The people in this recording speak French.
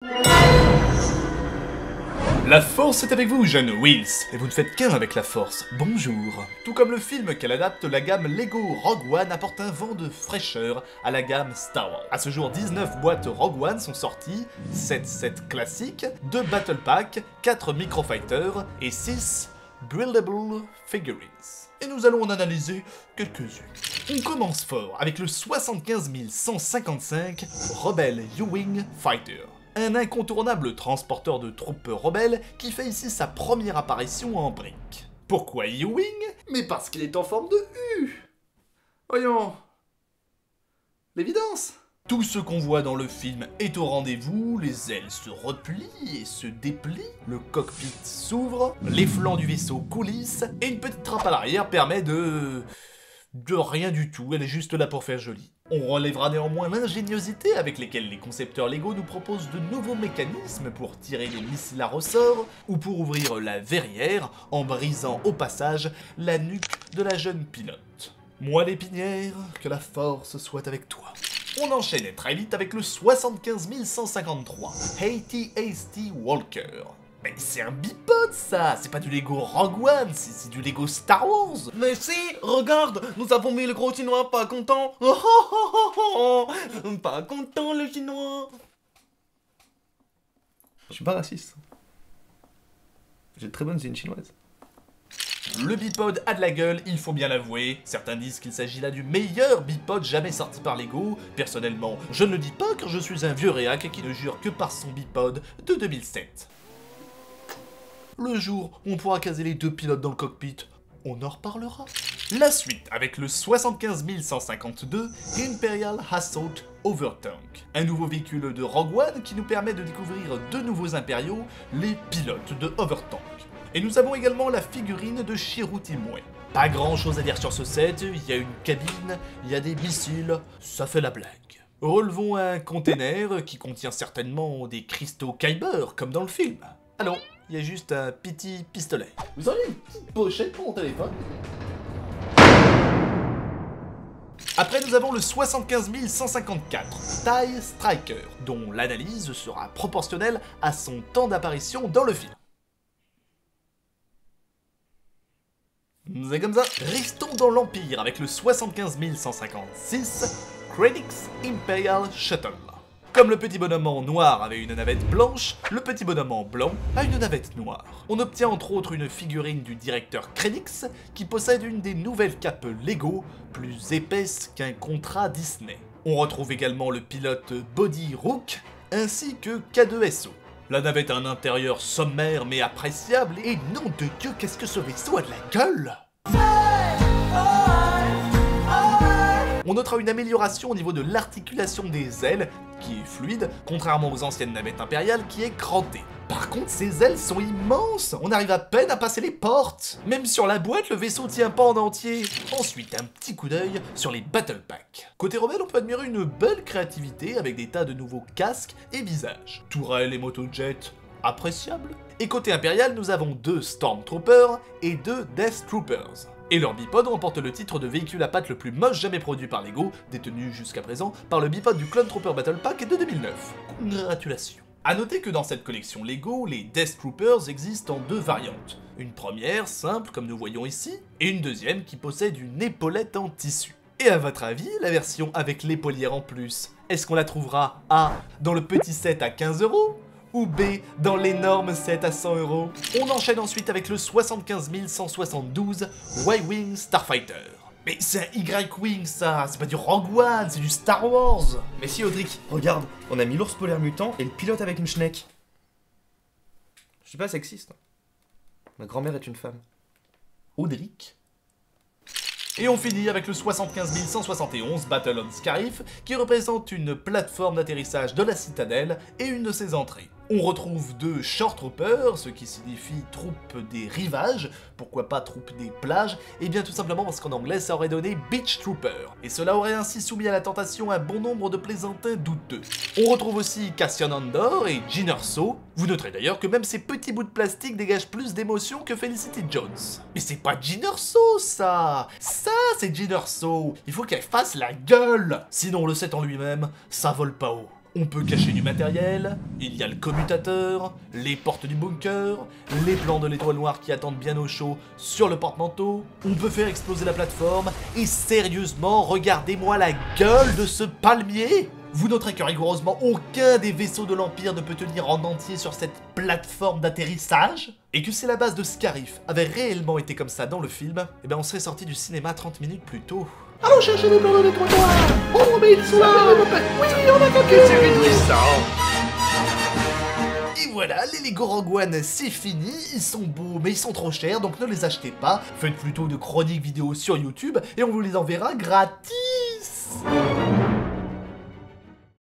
La force est avec vous, jeune Wills, et vous ne faites qu'un avec la force. Bonjour. Tout comme le film qu'elle adapte, la gamme Lego Rogue One apporte un vent de fraîcheur à la gamme Star Wars. À ce jour, 19 boîtes Rogue One sont sorties, 7 sets classiques, 2 Battle Pack, 4 Microfighters et 6 Buildable Figurines. Et nous allons en analyser quelques-unes. On commence fort avec le 75 155 Rebel U-Wing Fighter. Un incontournable transporteur de troupes rebelles qui fait ici sa première apparition en brique. Pourquoi U-Wing? Mais parce qu'il est en forme de U. Voyons. L'évidence. Tout ce qu'on voit dans le film est au rendez-vous, les ailes se replient et se déplient, le cockpit s'ouvre, les flancs du vaisseau coulissent, et une petite trappe à l'arrière permet de rien du tout, elle est juste là pour faire joli. On relèvera néanmoins l'ingéniosité avec lesquelles les concepteurs Lego nous proposent de nouveaux mécanismes pour tirer les missiles à ressort, ou pour ouvrir la verrière en brisant au passage la nuque de la jeune pilote. Moi l'épinière, que la force soit avec toi. On enchaîne très vite avec le 75 153, Haiti Hasty Walker. Mais c'est un bipod ça, c'est pas du Lego Rogue One, c'est du Lego Star Wars. Mais si, regarde, nous avons mis le gros chinois pas content. Pas content le chinois. Je suis pas raciste. J'ai de très bonnes zines chinoises. Le bipod a de la gueule, il faut bien l'avouer. Certains disent qu'il s'agit là du meilleur bipod jamais sorti par Lego. Personnellement, je ne le dis pas car je suis un vieux réac qui ne jure que par son bipod de 2007. Le jour où on pourra caser les deux pilotes dans le cockpit, on en reparlera. La suite avec le 75 152 Imperial Assault Overtank. Un nouveau véhicule de Rogue One qui nous permet de découvrir deux nouveaux impériaux, les pilotes de Overtank. Et nous avons également la figurine de Chiruti Mwe. Pas grand chose à dire sur ce set, il y a une cabine, il y a des missiles, ça fait la blague. Relevons un container qui contient certainement des cristaux Kyber, comme dans le film. Ah non, il y a juste un petit pistolet. Vous auriez une petite pochette pour mon téléphone? Après, nous avons le 75 154, TIE Striker, dont l'analyse sera proportionnelle à son temps d'apparition dans le film. C'est comme ça. Restons dans l'Empire avec le 75 156, Krennic's Imperial Shuttle. Comme le petit bonhomme en noir avait une navette blanche, le petit bonhomme en blanc a une navette noire. On obtient entre autres une figurine du directeur Krennic qui possède une des nouvelles capes Lego, plus épaisse qu'un contrat Disney. On retrouve également le pilote Body Rook, ainsi que K2SO. La navette a un intérieur sommaire mais appréciable, et nom de Dieu, qu'est-ce que ce vaisseau a de la gueule! On notera une amélioration au niveau de l'articulation des ailes, qui est fluide, contrairement aux anciennes navettes impériales qui est crantée. Par contre, ces ailes sont immenses, on arrive à peine à passer les portes. Même sur la boîte, le vaisseau tient pas en entier. Ensuite, un petit coup d'œil sur les Battle Packs. Côté rebelle, on peut admirer une belle créativité avec des tas de nouveaux casques et visages. Tourelles et motojets, appréciables. Et côté impérial, nous avons 2 Stormtroopers et 2 Death Troopers. Et leur bipod remporte le titre de véhicule à pattes le plus moche jamais produit par Lego, détenu jusqu'à présent par le bipod du Clone Trooper Battle Pack de 2009. Congratulations. A noter que dans cette collection Lego, les Death Troopers existent en 2 variantes. Une première, simple comme nous voyons ici, et une deuxième qui possède une épaulette en tissu. Et à votre avis, la version avec l'épaulière en plus, est-ce qu'on la trouvera A dans le petit set à 15 € ou B dans l'énorme set à 100 €? On enchaîne ensuite avec le 75 172 Y-Wing Starfighter. Mais c'est un Y-Wing ça, c'est pas du Rogue One, c'est du Star Wars. Mais si Audric, regarde, on a mis l'ours polaire mutant et le pilote avec une schneck. Je suis pas sexiste. Ma grand-mère est une femme. Audric. Et on finit avec le 75 171 Battle on Scarif, qui représente une plateforme d'atterrissage de la citadelle et une de ses entrées. On retrouve 2 Shore Troopers, ce qui signifie troupe des rivages, pourquoi pas troupe des plages, et bien tout simplement parce qu'en anglais ça aurait donné Beach Trooper, et cela aurait ainsi soumis à la tentation un bon nombre de plaisantins douteux. On retrouve aussi Cassian Andor et Jyn Erso. Vous noterez d'ailleurs que même ces petits bouts de plastique dégagent plus d'émotion que Felicity Jones. Mais c'est pas Jyn Erso ça! Ça c'est Jyn Erso! Il faut qu'elle fasse la gueule! Sinon le set en lui-même, ça vole pas haut. On peut cacher du matériel, il y a le commutateur, les portes du bunker, les plans de l'étoile noire qui attendent bien au chaud sur le porte-manteau, on peut faire exploser la plateforme, et sérieusement, regardez-moi la gueule de ce palmier! Vous noterez que rigoureusement aucun des vaisseaux de l'Empire ne peut tenir en entier sur cette plateforme d'atterrissage, et que si la base de Scarif avait réellement été comme ça dans le film, eh ben on serait sorti du cinéma 30 minutes plus tôt. Allons chercher les plans de l'étoile noire. Oh, mais ils sont là. Oui, on a compris. C'est réjouissant. Et voilà, les Lego Rogue One, c'est fini, ils sont beaux, mais ils sont trop chers, donc ne les achetez pas. Faites plutôt de chroniques vidéo sur YouTube, et on vous les enverra gratis.